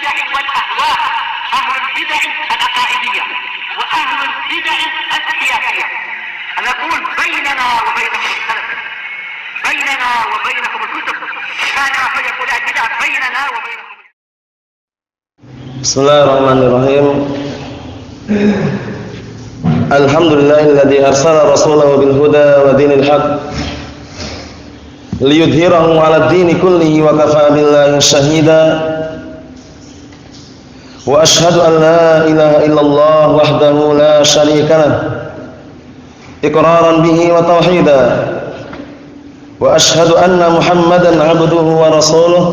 البدع والأهواء، أهل البدع العقائدية وأهل البدع السياسية. نقول بيننا وبينكم السلف، بيننا وبينكم الكتب، كان فيقول البدع بيننا وبينكم. بسم الله الرحمن الرحيم. الحمد لله الذي أرسل رسوله بالهدى ودين الحق ليظهره على الدين كله وكفى بالله شهيدا، وأشهد أن لا إله إلا الله وحده لا شريك له إقرارا به وتوحيدا، وأشهد أن محمدا عبده ورسوله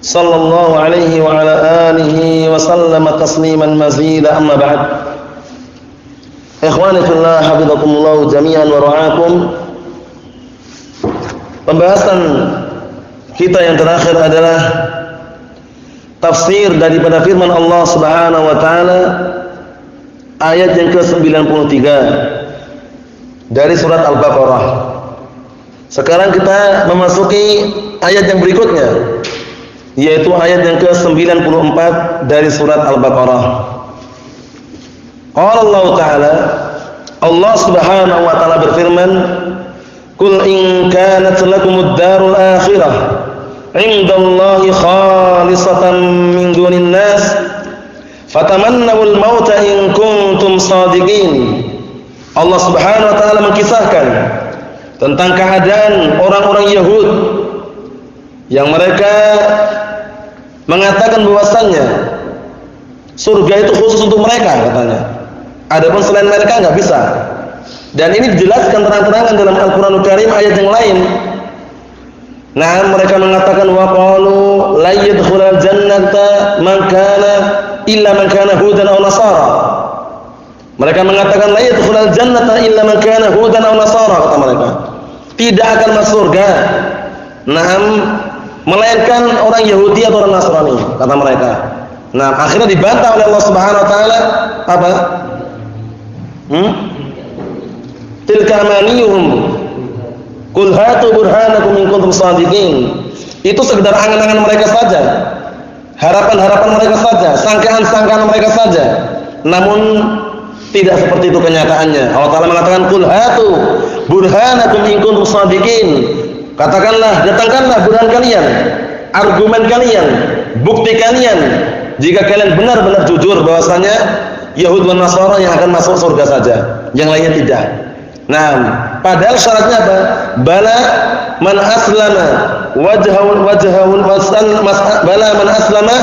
صلى الله عليه وعلى آله وسلم تسليما مزيدا. أما بعد، ikhwani fillah, hafizakumullah jami'an wa ra'akum. Pembahasan kita yang terakhir adalah tafsir daripada firman Allah Subhanahu wa taala ayat yang ke-93 dari surat Al-Baqarah. Sekarang kita memasuki ayat yang berikutnya, yaitu ayat yang ke-94 dari surat Al-Baqarah. Qala Allah Ta'ala, Allah Subhanahu wa taala berfirman, "Qul in kanat lakumud darul akhirah 'indallahi khalisatan min dunin nas fatamannawul mauta in kuntum shadiqin." Allah Subhanahu wa taala mengkisahkan tentang keadaan orang-orang Yahud yang mereka mengatakan bahwasannya surga itu khusus untuk mereka, katanya. Adapun selain mereka enggak bisa. Dan ini dijelaskan terang-terangan dalam Al-Qur'anul Karim ayat yang lain. Nah, mereka mengatakan wa qalu la yadkhulul jannata man kana illa man kana hudan aw nasara. Mereka mengatakan la yadkhulul jannata illa man kana hudan aw nasara, kata mereka. Tidak akan masuk surga, melainkan orang Yahudi atau orang Nasrani, kata mereka. Nah, akhirnya dibantah oleh Allah Subhanahu wa taala apa? Tilka amaniyuhum qul hatu burhanakum in kuntum shadiqin. Itu sekedar angan-angan mereka saja, harapan-harapan mereka saja, sangkaan-sangkaan mereka saja. Namun tidak seperti itu kenyataannya. Allah Taala mengatakan qul hatu burhanakum in kuntum shadiqin. Katakanlah, datangkanlah burhan kalian, argumen kalian, bukti kalian jika kalian benar-benar jujur bahwasanya Yahud dan Nasara yang akan masuk surga saja, yang lainnya tidak. Nah, padahal syaratnya apa? Bala man aslama wajhahu bala man aslama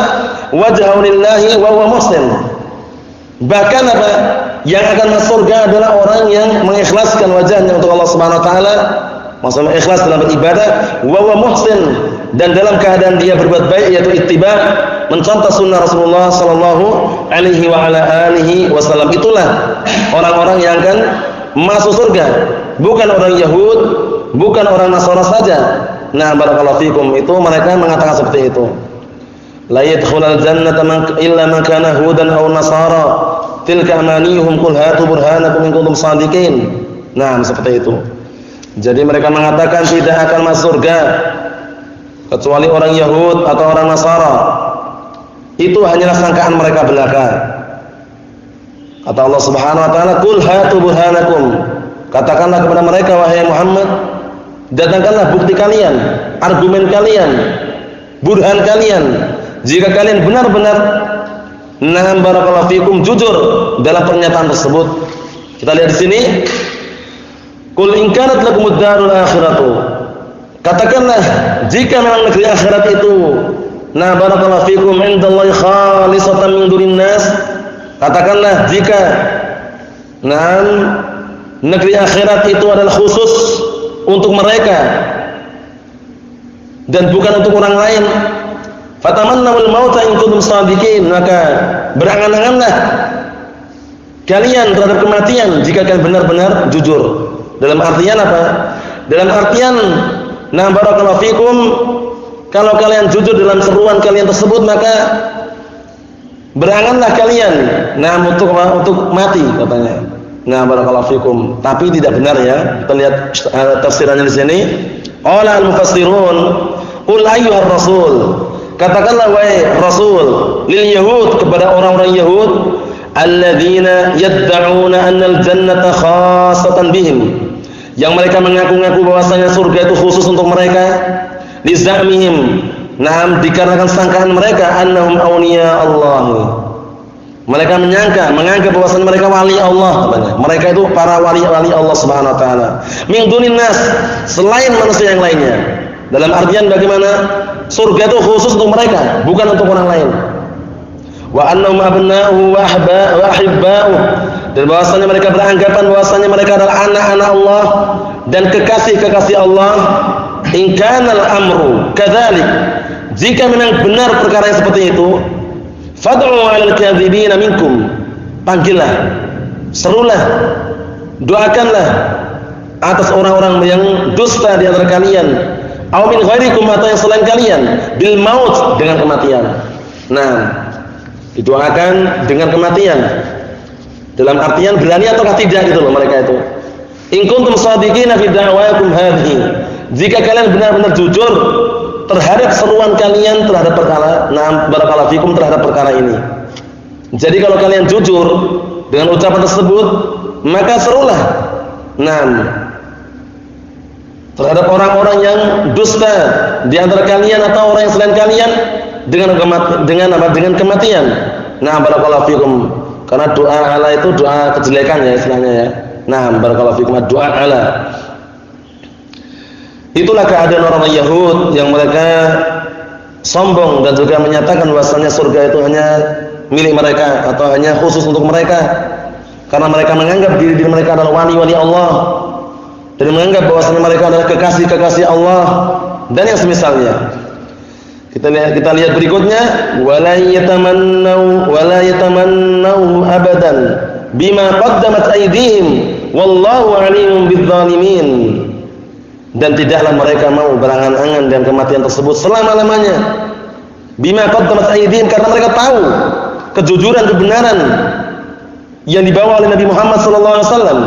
wajhahu lillahi wa huwa muhsin. Bahkan apa? Yang akan masuk surga adalah orang yang mengikhlaskan wajahnya untuk Allah Subhanahu wa taala, maksudnya ikhlas dalam beribadah, wa huwa muhsin, dan dalam keadaan dia berbuat baik, yaitu ittiba', mencontoh sunnah Rasulullah sallallahu alaihi wa ala alihi wasallam. Itulah orang-orang yang akan masuk surga, bukan orang Yahud, bukan orang Nasara saja. Nah, barakallahu fikum, itu mereka mengatakan seperti itu. La yadkhulul jannata illa man kana hudan aw nasara. Tilka amaniyuhum qul hatu burhanakum in kuntum shadiqin. Nah, seperti itu. Jadi mereka mengatakan tidak akan masuk surga kecuali orang Yahud atau orang Nasara. Itu hanyalah sangkaan mereka belaka. Kata Allah Subhanahu wa taala, "Qul hatu burhanakum." Katakanlah kepada mereka, wahai Muhammad, datangkanlah bukti kalian, argumen kalian, burhan kalian. Jika kalian benar-benar barakallahu fikum jujur dalam pernyataan tersebut. Kita lihat di sini, "Qul in kanat lakumud darul akhiratu." Katakanlah, jika memang negeri akhirat itu barakallahu fikum indallahi khalisatan min dunin nas. Katakanlah, jika negeri akhirat itu adalah khusus untuk mereka dan bukan untuk orang lain. Fatamannawul mauta in kuntum shadiqin. Maka berangan-anganlah kalian terhadap kematian jika kalian benar-benar jujur. Dalam artian apa? Dalam artian barakallahu fikum, kalau kalian jujur dalam seruan kalian tersebut, maka beranganlah kalian untuk mati, katanya. Barakallahu fikum. Tapi tidak benar ya. Kita lihat tafsirannya di sini. Qala al-mufassirun, "Qul ayyuhar rasul katakanlah wahai Rasul lil yahud, kepada orang-orang Yahud, alladzina yad'una annal jannata khassatan bihim, yang mereka mengaku-ngaku bahwasanya surga itu khusus untuk mereka, lizamihim, dikarenakan sangkaan mereka, annahum awliya Allah, mereka menganggap bahwasanya mereka wali Allah, mereka itu para wali-wali Allah Subhanahu wa taala, min dunin nas, selain manusia yang lainnya. Dalam artian bagaimana? Surga itu khusus untuk mereka, bukan untuk orang lain. Wa annahum abna'uhu wa ahibba'uhu, dan bahwasanya mereka beranggapan bahwasanya mereka adalah anak-anak Allah dan kekasih-kekasih Allah. In kana al-amru kadzalik, jika memang benar perkara yang seperti itu, fad'u 'alal kadzibina minkum, panggillah, serulah, doakanlah atas orang-orang yang dusta di antara kalian, aw min ghairikum, atau yang selain kalian, bil maut, dengan kematian. Nah, didoakan dengan kematian. Dalam artian berani ataukah tidak gitu loh mereka itu. In kuntum shadiqina fi da'wakum hadhihi, jika kalian benar-benar jujur terhadap seruan kalian terhadap perkara, barakallahu fikum, terhadap perkara ini. Jadi kalau kalian jujur dengan ucapan tersebut, maka serulah terhadap orang-orang yang dusta di antara kalian atau orang yang selain kalian dengan kematian. Barakallahu fikum. Karena doa ala itu doa kejelekan ya istilahnya ya. Barakallahu fikum, doa ala. Itulah keadaan orang Yahud yang mereka sombong dan juga menyatakan bahwasanya surga itu hanya milik mereka atau hanya khusus untuk mereka. Karena mereka menganggap diri mereka adalah wali-wali Allah dan menganggap bahwasanya mereka adalah kekasih-kekasih Allah dan yang semisalnya. Kita lihat berikutnya, wala yatamannau abadan bima qaddamat aydihim wallahu alimun bidzalimin. Dan tidaklah mereka mau berangan-angan dengan kematian tersebut selama-lamanya. Bima qaddamat aydihim, karena mereka tahu kejujuran, kebenaran yang dibawa oleh Nabi Muhammad sallallahu alaihi wasallam.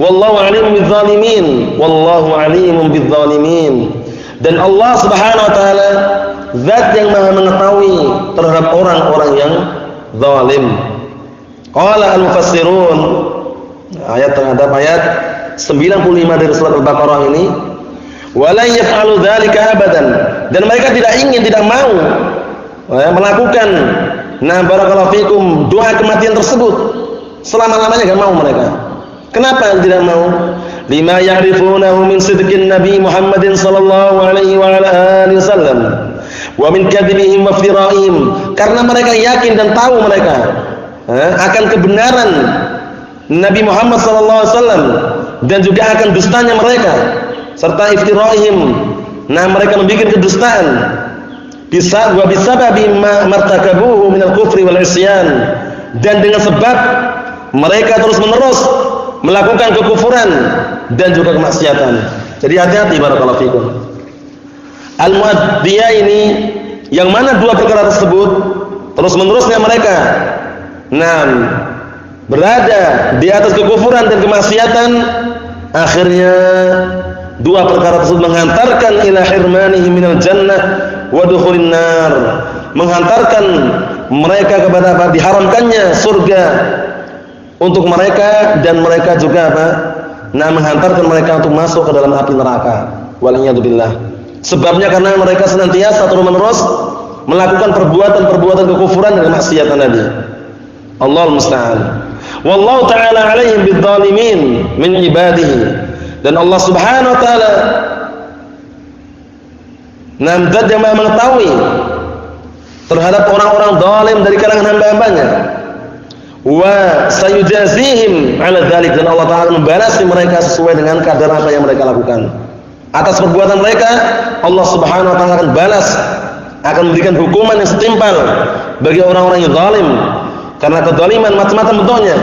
Wallahu alimun bidzalimin, wallahu alimun bidzalimin. Dan Allah Subhanahu wa taala zat yang Maha mengetahui terhadap orang-orang yang zalim. Qala al-mufassirun, ayat terhadap ayat 95 dari surat Al-Baqarah ini, wala yaf'alu dzalika abadan, dan mereka tidak ingin, tidak mau melakukan barakallahu fikum doa kematian tersebut selama-lamanya, enggak mau mereka. Kenapa tidak mau? Lima ya'rifunahu min sidqin Nabi Muhammadin sallallahu alaihi wa ala alihi wasallam wa min kadhibihim wa iftira'ihim, karena mereka yakin dan tahu mereka akan kebenaran Nabi Muhammad sallallahu alaihi wasallam dan juga akan dustanya mereka serta iftira'ihim. Mereka membuat kedustaan bisa wa bisababi ma martakabuhu min al-kufri wal isyan, dan dengan sebab mereka terus-menerus melakukan kekufuran dan juga kemaksiatan. Jadi hati-hati barakallahu fikum. Al-mu'addiyah ini yang mana dua perkara tersebut terus-menerusnya mereka berada di atas kekufuran dan kemaksiatan, akhirnya dua perkara tersebut menghantarkan ila hirmanihi minal jannah wa dukhulin nar, menghantarkan mereka kepada diharamkannya surga untuk mereka, dan mereka juga menghantarkan mereka untuk masuk ke dalam api neraka. Waliyadzubillah. Sebabnya karena mereka senantiasa terus-menerus melakukan perbuatan-perbuatan kekufuran dan kemaksiatan tadi. Allahul musta'an. Wallahu ta'ala 'alaihim bidzalimin min ibadihi. Dan Allah Subhanahu wa taala zat yang Maha mengetahui terhadap orang-orang zalim dari kalangan hamba-hambanya. Wa sayujazihim 'ala dzalik, dan Allah taala membalas mereka sesuai dengan kadar apa yang mereka lakukan. Atas perbuatan mereka Allah Subhanahu wa taala akan balas, akan memberikan hukuman yang setimpal bagi orang-orang yang zalim. Karena kezaliman macam-macam bentuknya.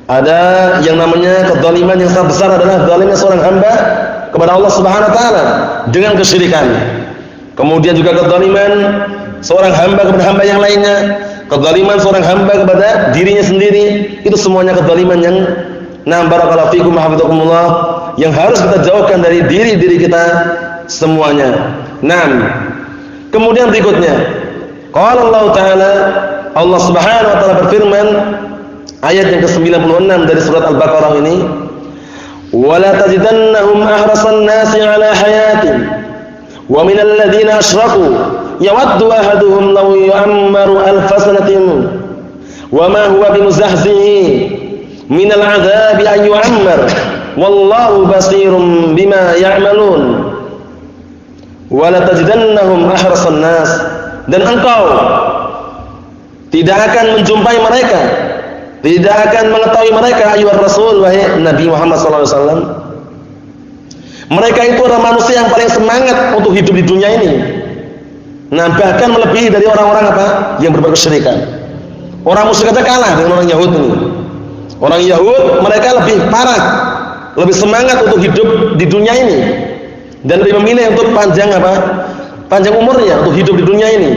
Ada yang namanya kezaliman yang sangat besar adalah zalimnya seorang hamba kepada Allah Subhanahu wa taala dengan kesyirikan. Kemudian juga kezaliman seorang hamba kepada hamba yang lainnya, kezaliman seorang hamba kepada dirinya sendiri, itu semuanya kezaliman yang barakallahu fikum hafizakumullah, yang harus kita jauhkan dari diri kita semuanya. Kemudian berikutnya, qala Allah Ta'ala, Allah Subhanahu wa taala berfirman ayat yang ke-96 dari surat Al-Baqarah ini, wala tajidannahum ahrasan nasi ala hayatin wa minal ladzina asyraku yawaddu ahaduhum law yu'ammaru alf sanatin wa ma huwa bimuzahzihi minal 'adzabi an yu'ammar wallahu basirum bima ya'malun. Wala tajidannahum ahrasan nas, dan engkau tidak akan menjumpai mereka, tidak akan mengetahui mereka ayyuhar rasul, wahai Nabi Muhammad SAW. Mereka itu adalah manusia yang paling semangat untuk hidup di dunia ini. Nah, bahkan melebihi dari orang-orang apa? Yang berbuat kesyirikan. Orang musyrik aja kalah dengan orang Yahud ini. Orang Yahud mereka lebih parah, lebih semangat untuk hidup di dunia ini dan lebih memilih untuk panjang apa? Panjang umurnya untuk hidup di dunia ini.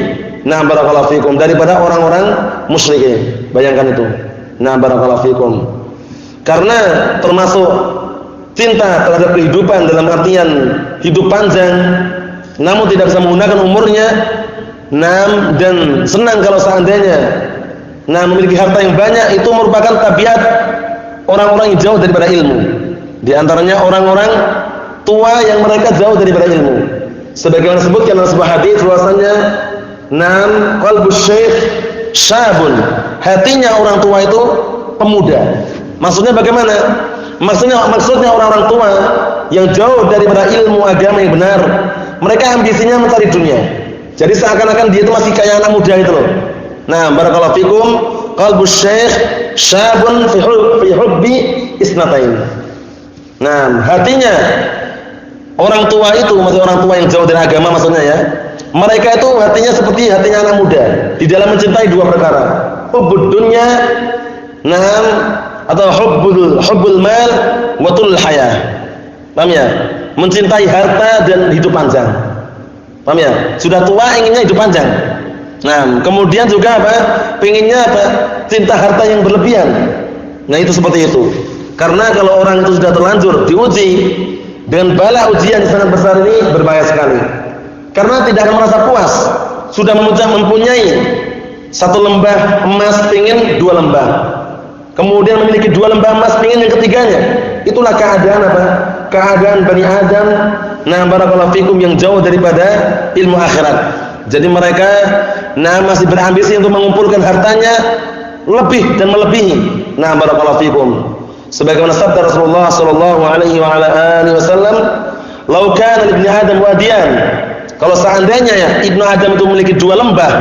Nah, barakallahu fikum, daripada orang-orang musyrikin. Bayangkan itu. Nah, barakallahu fikum. Karena termasuk cinta terhadap kehidupan dalam artian hidup panjang, namun tidak bisa menggunakan umurnya. Dan senang kalau seandainya memiliki harta yang banyak, itu merupakan tabiat orang-orang yang jauh daripada ilmu. Di antaranya orang-orang tua yang mereka jauh daripada ilmu. Sebagaimana disebutkan dalam sebuah hadis bahwasanya qalbus syekh syabun, hatinya orang tua itu pemuda. Maksudnya bagaimana? Maksudnya orang-orang tua yang jauh daripada ilmu agama yang benar, mereka ambisinya mencari dunia. Jadi seakan-akan dia itu masih kayak anak muda itu loh. Nah, barakallahu fikum, qalbus syekh syabun fi hubbi isnatain. Nah, hatinya orang tua itu, maksudnya orang tua yang jauh dari agama maksudnya ya. Mereka itu hatinya seperti hatinya anak muda di dalam mencintai dua perkara. Hubbud dunya, atau hubbul mal wa tul hayah. Paham ya? Mencintai harta dan hidup panjang. Paham ya? Sudah tua inginnya hidup panjang. Nah, kemudian juga apa? Pengennya apa? Cinta harta yang berlebihan. Nah, itu seperti itu. Karena kalau orang itu sudah terlanjur diuji dengan bala ujian yang sangat besar ini, berbahaya sekali. Karena tidak akan merasa puas. Sudah mempunyai satu lembah emas, pengen dua lembah. Kemudian memiliki dua lembah emas, pengen yang ketiganya. Itulah keadaan apa? Keadaan Bani Adam, barakallahu fikum, yang jauh daripada ilmu akhirat. Jadi mereka masih berambisi untuk mengumpulkan hartanya lebih dan melebihi. Barakallahu fikum. Sebagaimana sabda Rasulullah sallallahu alaihi wa ala alihi wasallam, "Lau kana ibnu Adam wadiyan." Kalau seandainya ya Ibnu Adam itu memiliki dua lembah,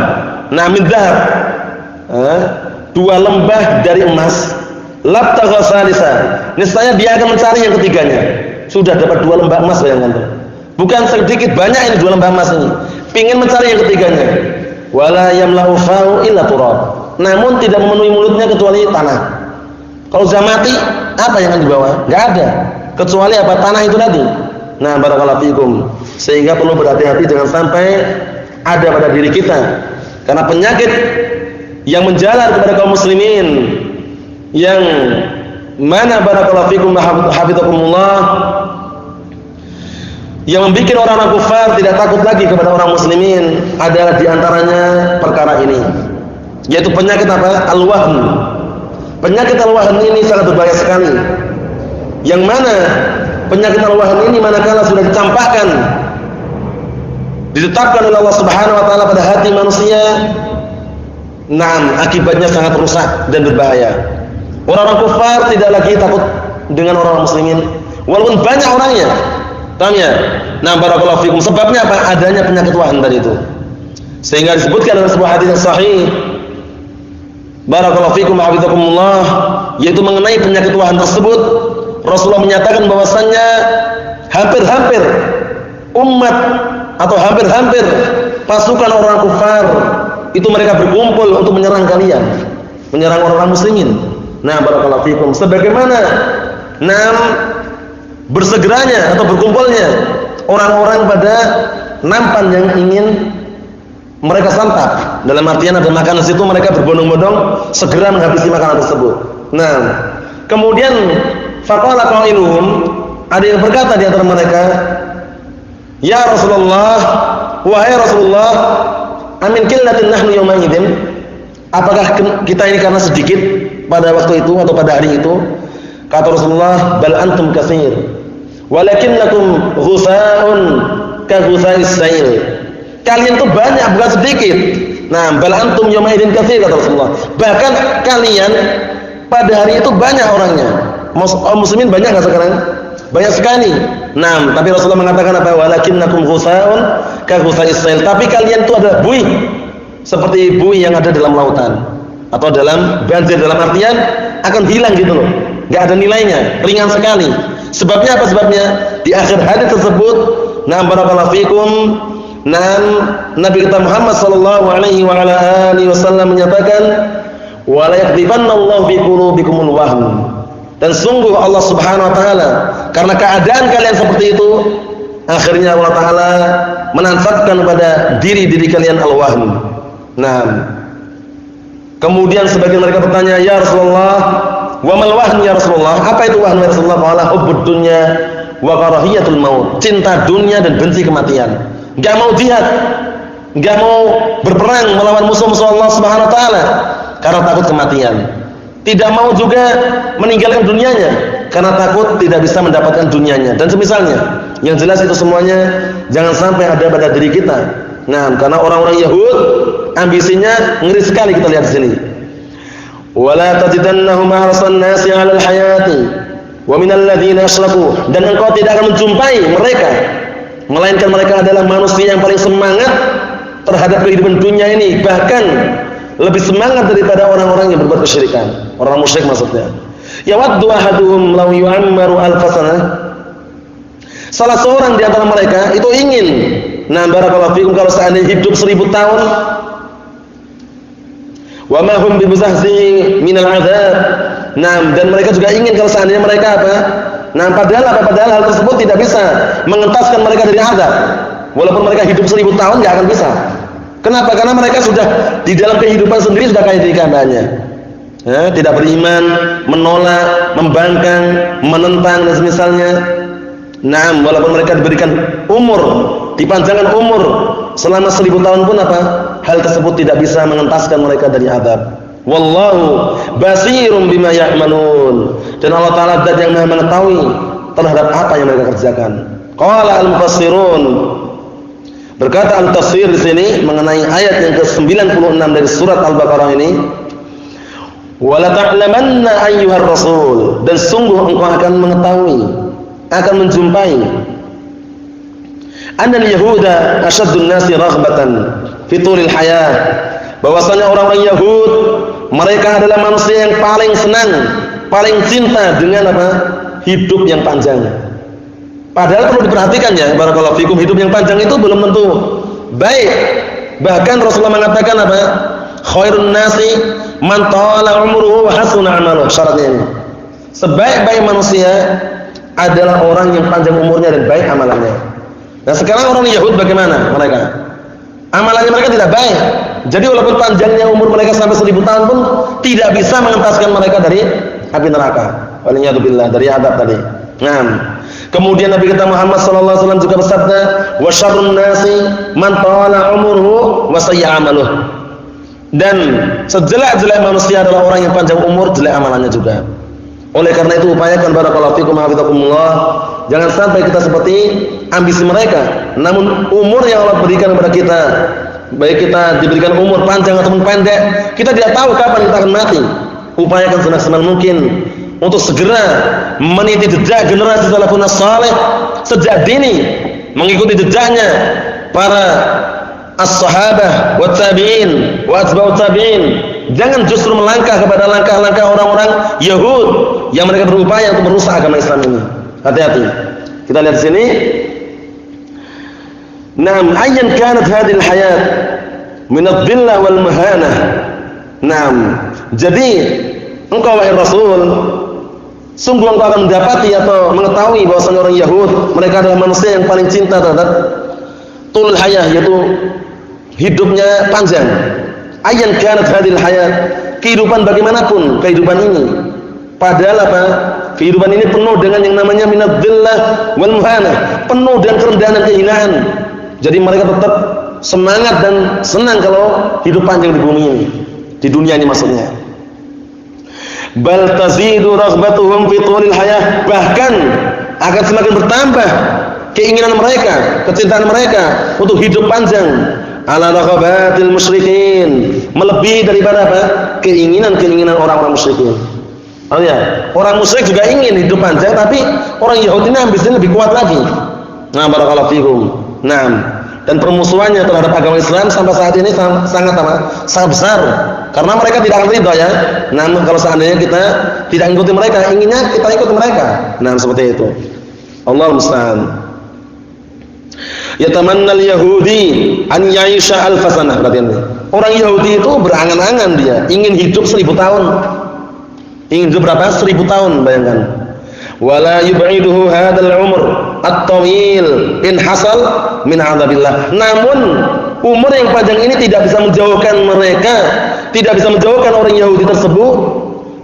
min dzahab, dua lembah dari emas, labtagha salisa, niscaya dia akan mencari yang ketiganya. Sudah dapat dua lembah emas, bayangkan. Bukan sedikit banyak ini dua lembah emas ini. Pingin mencari yang ketiganya. Wala yamla'u fahu illa turab. Namun tidak memenuhi mulutnya kecuali tanah. Kalau sudah mati, apa yang akan dibawa? Enggak ada. Kecuali apa? Tanah itu tadi. Barakallahu fikum. Sehingga perlu berhati-hati jangan sampai ada pada diri kita. Karena penyakit yang menjalar kepada kaum muslimin yang mana barakallahu fikum hafizakumullah, yang membuat orang-orang kufar tidak takut lagi kepada orang muslimin adalah diantaranya perkara ini, yaitu penyakit apa? Al-wahn. Penyakit al-wahn ini sangat berbahaya sekali. Yang mana penyakit al-wahn ini manakala sudah dicampakkan, ditetapkan oleh Allah Subhanahu wa taala pada hati manusia, akibatnya sangat rusak dan berbahaya. Orang-orang kufar tidak lagi takut dengan orang muslimin walaupun banyak orangnya. Tanya. Barakallahu fikum. Sebabnya apa? Adanya penyakit wahn tadi itu. Sehingga disebutkan dalam sebuah hadis yang sahih, barakallahu fikum hafizakumullah, yaitu mengenai penyakit wahn tersebut, Rasulullah menyatakan bahwasannya hampir-hampir umat atau hampir-hampir pasukan orang kufar itu mereka berkumpul untuk menyerang kalian, menyerang orang-orang muslimin. Barakallahu fikum. Sebagaimana bersegeranya atau berkumpulnya orang-orang pada nampan yang ingin mereka santap. Dalam artian ada makanan situ, mereka berbondong-bondong segera menghabisi makanan tersebut. Kemudian faqala qailuhum, ada yang berkata di antara mereka, "Ya Rasulullah, "Wahai Rasulullah, amin qillatin nahnu yawma idzin?" Apakah kita ini karena sedikit pada waktu itu atau pada hari itu? Kata Rasulullah, "Bal antum katsir, walakinnakum ghusaa'un ka ghusaa'is sail." Kalian itu banyak, bukan sedikit. Nah, bal antum yawma idzin katsir, kata Rasulullah. Bahkan kalian pada hari itu banyak orangnya. Muslimin banyak enggak sekarang? Banyak sekali. Nah, tapi Rasulullah mengatakan apa? "Walakinnakum ghusaa'un ka ghusaa'is sail." Tapi kalian itu adalah buih, seperti buih yang ada dalam lautan atau dalam banjir, dalam artian akan hilang gitu loh, nggak ada nilainya, ringan sekali. Sebabnya apa? Sebabnya di akhir hadis tersebut, nah barakallahu fikum, nah Nabi kita Muhammad sallallahu alaihi wa ala alihi wasallam menyatakan, "Wa la yakdibanallahu fi qulubikumul wahn." Dan sungguh Allah Subhanahu wa taala, karena keadaan kalian seperti itu, akhirnya Allah taala menansabkan pada diri-diri kalian al-wahn. Nah, kemudian sebagian mereka bertanya, "Ya Rasulullah, wa mal wahn ya Rasulullah?" Apa itu wahn ya Rasulullah? Qala hubbud dunya wa karahiyatul maut. Cinta dunia dan benci kematian. Enggak mau jihad, enggak mau berperang melawan musuh-musuh Allah Subhanahu wa taala karena takut kematian. Tidak mau juga meninggalkan dunianya karena takut tidak bisa mendapatkan dunianya dan semisalnya. Yang jelas itu semuanya jangan sampai ada pada diri kita. Nah, karena orang-orang Yahud ambisinya ngeri sekali, kita lihat di sini. Wala tajidannahum ahrasan nasi 'alal hayati wa minal ladzina asyraku, dan engkau tidak akan menjumpai mereka melainkan mereka adalah manusia yang paling semangat terhadap kehidupan dunia ini, bahkan lebih semangat daripada orang-orang yang berbuat kesyirikan, orang musyrik maksudnya. Yawaddu ahaduhum law yu'ammaru alf sanah. Salah seorang di antara mereka itu ingin, nah barakallahu fikum, kalau seandainya hidup 1000 tahun. Wa ma hum bimuzahzihi minal adzab. Nah, dan mereka juga ingin kalau seandainya mereka apa? Nah, padahal hal tersebut tidak bisa mengentaskan mereka dari azab. Walaupun mereka hidup 1000 tahun enggak akan bisa. Kenapa? Karena mereka sudah di dalam kehidupan sendiri sudah kayak diri keadaannya. Ya, tidak beriman, menolak, membangkang, menentang dan semisalnya. Nah, walaupun mereka diberikan umur, dipanjangkan umur selama 1000 tahun pun apa? Hal tersebut tidak bisa mengentaskan mereka dari azab. Wallahu basirum bima ya'malun. Dan Allah Ta'ala zat yang Maha mengetahui terhadap apa yang mereka kerjakan. Qala al-mufassirun, berkata al-tafsir di sini mengenai ayat yang ke-96 dari surat Al-Baqarah ini, wala ta'lamanna ayyuhar rasul, dan sungguh engkau akan mengetahui, akan menjumpai, annal yahuda asyaddun nasi raghbatan fi tulil hayah, bahwasanya orang-orang Yahud mereka adalah manusia yang paling senang, paling cinta dengan apa? Hidup yang panjang. Padahal perlu diperhatikan ya, barakallahu fikum, hidup yang panjang itu belum tentu baik. Bahkan Rasulullah mengatakan apa? Khairun nasi man tala umruhu wa hasuna amaluhu. Syaratnya ini, sebaik-baik manusia adalah orang yang panjang umurnya dan baik amalannya. Nah, sekarang orang Yahud bagaimana mereka? Amalannya mereka tidak baik. Jadi walaupun panjangnya umur mereka sampai 1000 tahun pun tidak bisa mengentaskan mereka dari api neraka. Waliyadzubillah, dari azab tadi. Nah, kemudian Nabi kita Muhammad sallallahu alaihi wasallam juga bersabda, "Wa syarrun nasi man tala umruhu wa sayya amaluh." Dan sejelek-jelek manusia adalah orang yang panjang umur, jelek amalannya juga. Oleh karena itu upayakan barakallahu fikum hafizakumullah, jangan sampai kita seperti ambisi mereka. Namun umur yang Allah berikan kepada kita, baik kita diberikan umur panjang ataupun pendek, kita tidak tahu kapan kita akan mati. Upayakan semaksimal mungkin untuk segera meniti jejak generasi salafun saleh sejak dini, mengikuti jejaknya para as-sahabah wa tabi'in wa atba'ut tabi'in. Jangan justru melangkah kepada langkah-langkah orang-orang Yahud yang mereka berupaya untuk merusak agama Islam ini. Hati-hati. Kita lihat sini. Naam, ayyan kanat hadhihi al-hayat min ad-dhillah wal mahanah. Naam. Jadi, engkau wahai Rasul, sungguh engkau akan mendapati atau mengetahui bahwasanya orang Yahud mereka adalah manusia yang paling cinta terhadap tul hayah, yaitu hidupnya panjang. Ayyan kanat hadhil hayat, kehidupan bagaimanapun kehidupan ini, padahal apa? Kehidupan ini penuh dengan yang namanya minadz-dhillah wal muhanah, penuh dengan kerendahan dan kehinaan. Jadi mereka tetap semangat dan senang kalau hidup panjang di bumi ini, di dunia ini maksudnya. Bal tazidu raghbatuhum fi tulil hayah, bahkan akan semakin bertambah keinginan mereka, kecintaan mereka untuk hidup panjang. Ala raghabatil musyrikin, melebihi daripada apa? Keinginan-keinginan orang-orang musyrikin. Oh ya, orang musyrik juga ingin hidup panjang, tapi orang Yahudi ini ambisinya lebih kuat lagi. Nah, barakallahu fikum. Nah, dan permusuhannya terhadap agama Islam sampai saat ini sangat besar, karena mereka tidak akan ridha ya. Namun kalau seandainya kita tidak ikuti mereka, inginnya kita ikuti mereka. Nah, seperti itu. Allah musta'an. Yatamanna al-Yahudi an ya'isha alfasanah. Perhatian ini. Orang Yahudi itu berangan-angan dia ingin hidup 1000 tahun. Ingin hidup berapa? 1000 tahun, bayangkan. Wala yub'iduhu hadzal umr at-tawil in hasal min 'adzabillah. Namun umur yang panjang ini tidak bisa menjauhkan mereka, tidak bisa menjauhkan orang Yahudi tersebut.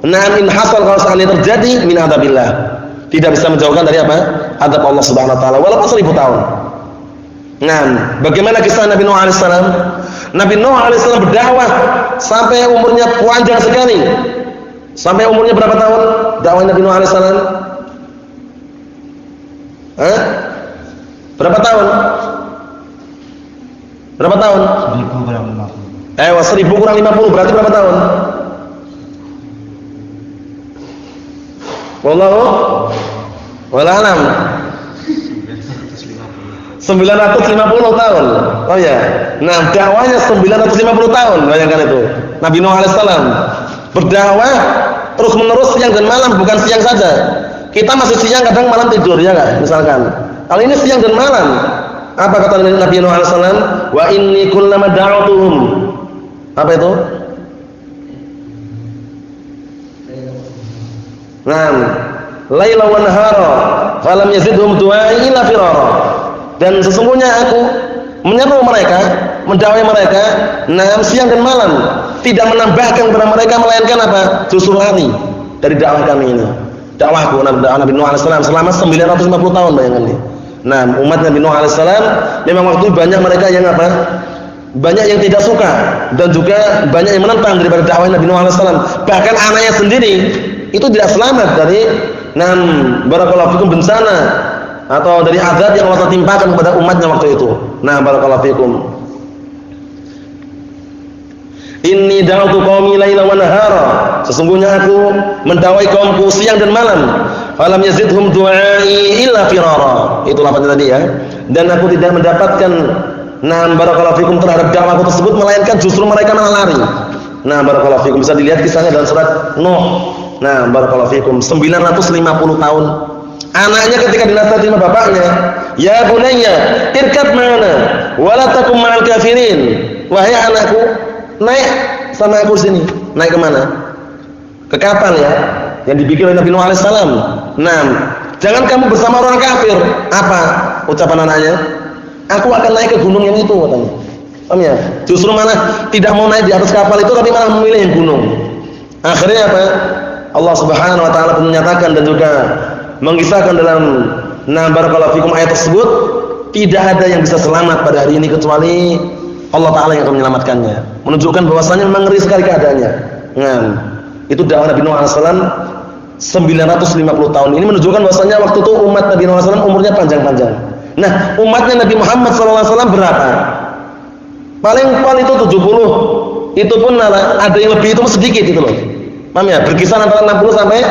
Naam in hasal, kalau seandainya terjadi, min 'adzabillah. Tidak bisa menjauhkan dari apa? Azab Allah Subhanahu wa taala walaupun 1000 tahun. Nah, bagaimana kisah Nabi Nuh alaihissalam? Nabi Nuh alaihissalam berdakwah sampai umurnya panjang sekali. Sampai umurnya berapa tahun dakwah Nabi Nuh alaihissalam? Berapa tahun? Berapa tahun? 1000 kurang 50. 1000 kurang 50 berarti berapa tahun? Wallahu a'lam. 950 tahun. Oh ya. Nah, dakwahnya 950 tahun, bayangkan itu. Nabi Nuh alaihissalam berdakwah terus menerus siang dan malam, bukan siang saja. Kita masih siang, kadang malam tidur, ya enggak? Misalkan. Kalau ini siang dan malam. Apa kata Nabi Nuh alaihissalam? Wa inni kullama da'utuhum. Apa itu? Naam. Laila wa nahara falam yazidhum du'ai illa firara. Dan sesungguhnya aku menyeru mereka, mendakwai mereka, siang dan malam, tidak menambahkan kepada mereka melainkan apa? Justru lari dari dakwah kami ini. Dakwahku Nabi Nuh alaihissalam selama 950 tahun, bayangkan nih. Nah, umat Nabi Nuh alaihissalam memang waktu banyak mereka yang apa? Banyak yang tidak suka dan juga banyak yang menentang daripada dakwah Nabi Nuh alaihissalam. Bahkan anaknya sendiri itu tidak selamat dari barakallahu fikum bencana atau dari azab yang Allah timpakan kepada umatnya waktu itu. Nah, barakallahu fikum. Inni da'utu qaumi laila wa nahara. Sesungguhnya aku mendakwai kaumku siang dan malam. Falam yazidhum du'ai illa firara. Itu lafaznya tadi ya. Dan aku tidak mendapatkan barakallahu fikum terhadap dakwahku tersebut melainkan justru mereka malah lari. Nah, barakallahu fikum, bisa dilihat kisahnya dalam surat Nuh. Nah, barakallahu fikum, 950 tahun. Anaknya ketika dinasihati sama bapaknya, "Ya bunayya, irkab ma'ana wa la takum ma'al kafirin." Wahai anakku, naik sama aku sini. Naik ke mana? Ke kapal ya, yang dibikin oleh Nabi Nuh alaihissalam. Nah, jangan kamu bersama orang kafir. Apa ucapan anaknya? Aku akan naik ke gunung yang itu, katanya. Paham ya? Justru malah tidak mau naik di atas kapal itu, tapi malah memilih yang gunung. Akhirnya apa? Allah Subhanahu wa taala menyatakan dan juga mengisahkan dalam barakallahu fikum ayat tersebut, tidak ada yang bisa selamat pada hari ini kecuali Allah taala yang akan menyelamatkannya. Menunjukkan bahwasanya memang ngeri sekali keadaannya. Nah, itu dakwah Nabi Nuh alaihissalam 950 tahun. Ini menunjukkan bahwasanya waktu itu umat Nabi Nuh alaihissalam umurnya panjang-panjang. Nah, umatnya Nabi Muhammad SAW berapa? Paling itu 70. Itu pun ada yang lebih, itu sedikit itu loh. Paham ya? Berkisar antara 60 sampai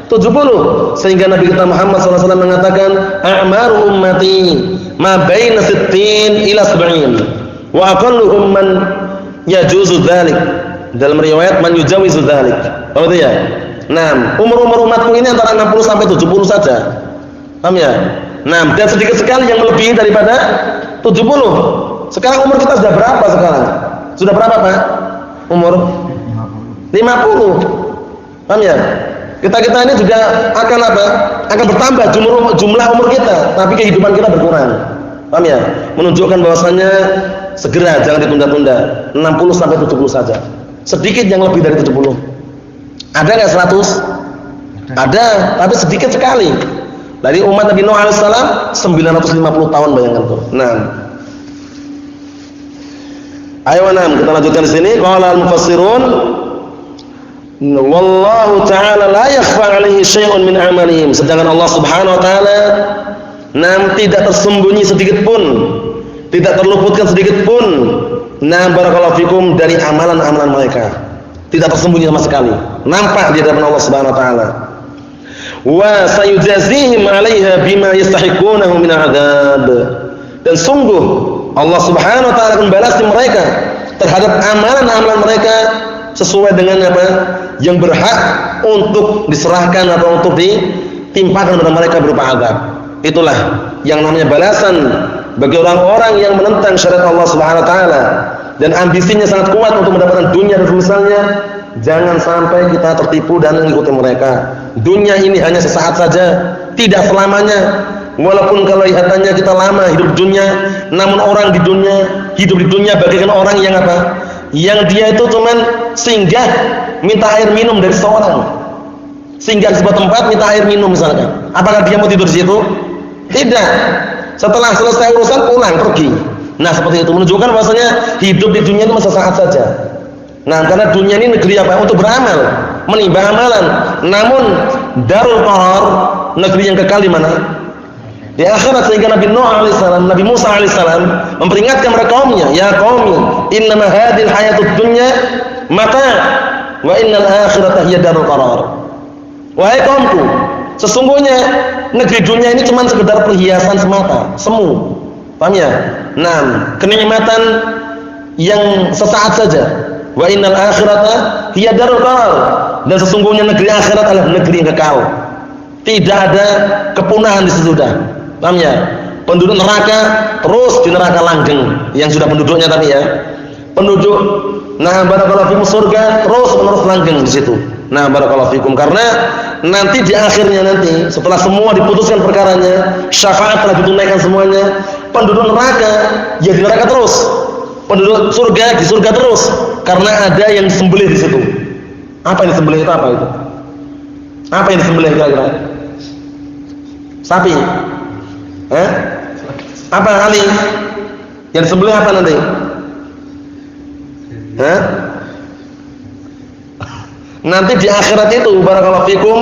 70. Sehingga Nabi kita Muhammad SAW mengatakan, "A'maru ummati ma baina 60 ila 70. Wa aqalluhum man yajuzu dzalik." Dalam riwayat man yujawizu dzalik. Apa itu ya? Nah, umur-umur umatku ini antara 60 sampai 70 saja. Paham ya? Nah, dan sedikit sekali yang melebihi daripada 70. Sekarang umur kita sudah berapa sekarang? Sudah berapa, Pak? Umur 50. Paham ya? Kita ini juga akan apa? Akan bertambah jumlah umur kita, tapi kehidupan kita berkurang. Paham ya? Menunjukkan bahwasanya segera, jangan ditunda-tunda. 60 sampai 70 saja. Sedikit yang lebih dari 70. Ada enggak 100? Ada, tapi sedikit sekali. Dari umat Nabi Nuh alaihissalam 950 tahun, bayangkan tuh. Nah, Ayo kita lanjutkan di sini. Qala al-mufassirun wallahu ta'ala la yakhfa 'alaihi syai'un min 'amalihim. Sedangkan Allah Subhanahu wa taala tidak tersembunyi sedikit pun, tidak terluputkan sedikit pun barakallahu fikum dari amalan-amalan mereka. Tidak tersembunyi sama sekali. Nampak di hadapan Allah Subhanahu wa taala. Wa sayujazihim 'alaiha bima yastahiqunahu min 'adzab. Dan sungguh Allah Subhanahu wa taala akan balas mereka terhadap amalan-amalan mereka sesuai dengan apa yang berhak untuk diserahkan atau untuk ditimpakan kepada mereka berupa azab. Itulah yang namanya balasan bagi orang-orang yang menentang syariat Allah Subhanahu wa taala dan ambisinya sangat kuat untuk mendapatkan dunia dan misalnya. Jangan sampai kita tertipu dan mengikuti mereka. Dunia ini hanya sesaat saja, tidak selamanya. Walaupun kalau kelihatannya kita lama hidup di dunia, namun orang di dunia hidup di dunia bagaikan orang yang apa? Yang dia itu cuman singgah minta air minum dari seorang. Singgah di sebuah tempat minta air minum misalkan. Apakah dia mau tidur di situ? Tidak. Setelah selesai urusan pulang pergi. Nah, seperti itu menunjukkan bahwasanya hidup di dunia itu sesaat saja. Nah, karena dunia ini negeri apa? Untuk beramal, menimba amalan. Namun darul qarar, negeri yang kekal di mana? Di akhirat. Sehingga Nabi Nuh alaihissalam, Nabi Musa alaihissalam memperingatkan kepada kaumnya, ya qaumi, innama hadhil hayatud dunya mata' wa innal akhirata hiya darul qarar. Wahai kaumku, sesungguhnya negeri dunia ini cuma sekedar perhiasan semata, semu. Paham ya? Nah, kenikmatan yang sesaat saja. Wa innal akhirata hiya darul qarar. Dan sesungguhnya negeri akhirat adalah negeri yang kekal. Tidak ada kepunahan di situ sudah. Paham ya? Penduduk neraka terus di neraka langgeng yang sudah penduduknya tadi ya. Penduduk barakallahu fikum surga terus menerus langgeng di situ. Nah, barakallahu fikum karena nanti di akhirnya nanti setelah semua diputuskan perkaranya, syafaat telah ditunaikan semuanya, penduduk neraka ya di neraka terus. Penduduk surga di surga terus karena ada yang disembelih di situ. Apa yang disembelih itu apa itu? Apa yang disembelih kira-kira? Sapi. Apa kali? Yang disembelih apa nanti? Nanti di akhirat itu barakallahu fikum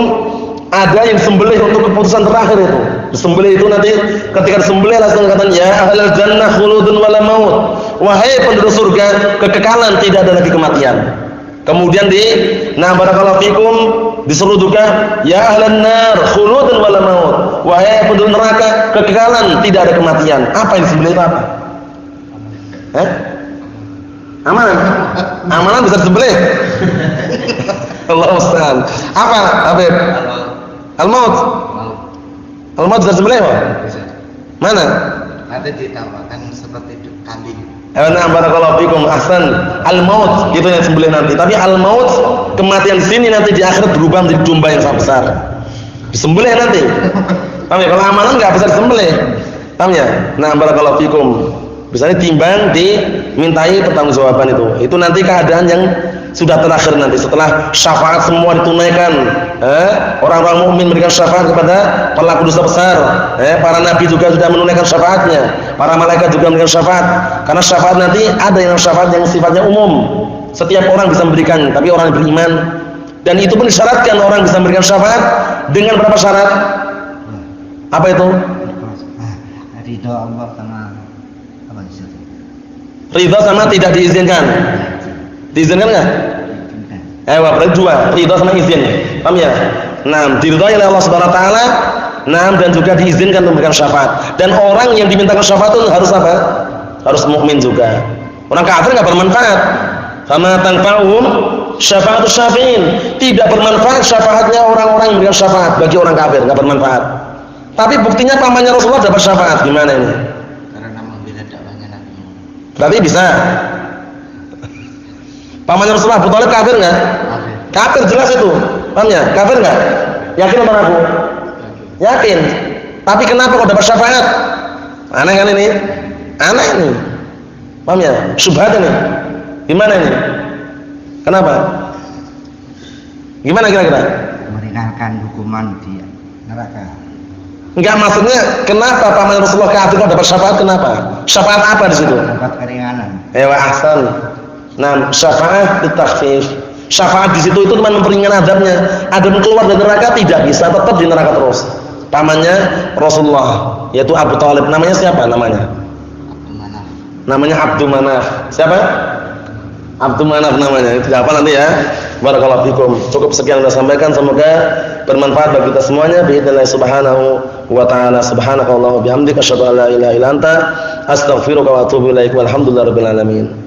ada yang disembelih untuk keputusan terakhir itu. Disembelih itu nanti ketika disembelih langsung katakan ya ahlal jannah khuludun wala maut. Wahai penduduk surga, kekekalan, tidak ada lagi kematian. Kemudian barakallahu fikum disuruh juga ya ahlan nar khuludun wala maut. Wahai penduduk neraka, kekekalan, tidak ada kematian. Apa yang disembelih itu apa? Amalan. Amalan bisa disembelih. Allahu musta'an. Apa, Habib? Al-maut. Al-maut bisa disembelih apa? Bisa. Mana? Ada ditambahkan seperti kambing. Nah, barakallahu fikum, ahsan. Al-maut itu yang disembelih nanti. Tapi al-maut kematian di sini nanti di akhirat berubah menjadi domba yang sangat besar. Disembelih nanti. Paham ya? Kalau amalan enggak bisa disembelih. Paham ya? Nah, barakallahu fikum. Misalnya timbang dimintai pertanggungjawaban itu. Itu nanti keadaan yang sudah terakhir nanti setelah syafaat semua ditunaikan. Orang-orang mukmin memberikan syafaat kepada pelaku dosa besar. Para nabi juga sudah menunaikan syafaatnya. Para malaikat juga memberikan syafaat. Karena syafaat nanti ada yang syafaat yang sifatnya umum. Setiap orang bisa memberikan, tapi orang yang beriman. Dan itu pun disyaratkan orang bisa memberikan syafaat dengan berapa syarat? Apa itu? Ridho Allah sama apa itu? Ridho sama tidak diizinkan. Diizinkan enggak? Berarti dua, ridho sama izin. Paham ya? Nah, diridhoi oleh Allah Subhanahu wa taala, dan juga diizinkan untuk memberikan syafaat. Dan orang yang dimintakan syafaat itu harus apa? Harus mukmin juga. Orang kafir enggak bermanfaat. Fama tanfa'uhum syafa'atus syafi'in. Tidak bermanfaat syafaatnya orang-orang yang memberikan syafaat bagi orang kafir, enggak bermanfaat. Tapi buktinya pamannya Rasulullah dapat syafaat. Gimana ini? Karena membela dakwahnya Nabi. Berarti bisa. Pamannya Rasulullah Abu Thalib kafir enggak? Kafir jelas itu. Paham ya? Kafir enggak? Yakin apa aku? Yakin. Tapi kenapa kok dapat syafaat? Aneh kan ini? Aneh ini. Paham ya? Syubhat ini. Gimana ini? Kenapa? Gimana kira-kira? Meringankan hukuman di neraka. Enggak, maksudnya kenapa paman Rasulullah kafir kok dapat syafaat, kenapa? Syafaat apa di situ? Dapat keringanan. Ewa ahsan. Nah, syafaat ditakhfif. Syafaat di situ itu cuma memperingan adabnya. Adab keluar dari neraka tidak bisa, tetap di neraka terus. Pamannya Rasulullah, yaitu Abu Thalib. Namanya siapa namanya? Abdul Manaf. Namanya Abdul Manaf. Siapa? Abdul Manaf namanya. Itu apa nanti ya? Barakallahu fikum. Cukup sekian yang saya sampaikan, semoga bermanfaat bagi kita semuanya. Biidznillah subhanahu wa ta'ala. Subhanakallahumma bihamdika asyhadu an la ilaha illa anta astaghfiruka wa atubu ilaik. Walhamdulillahirabbil alamin.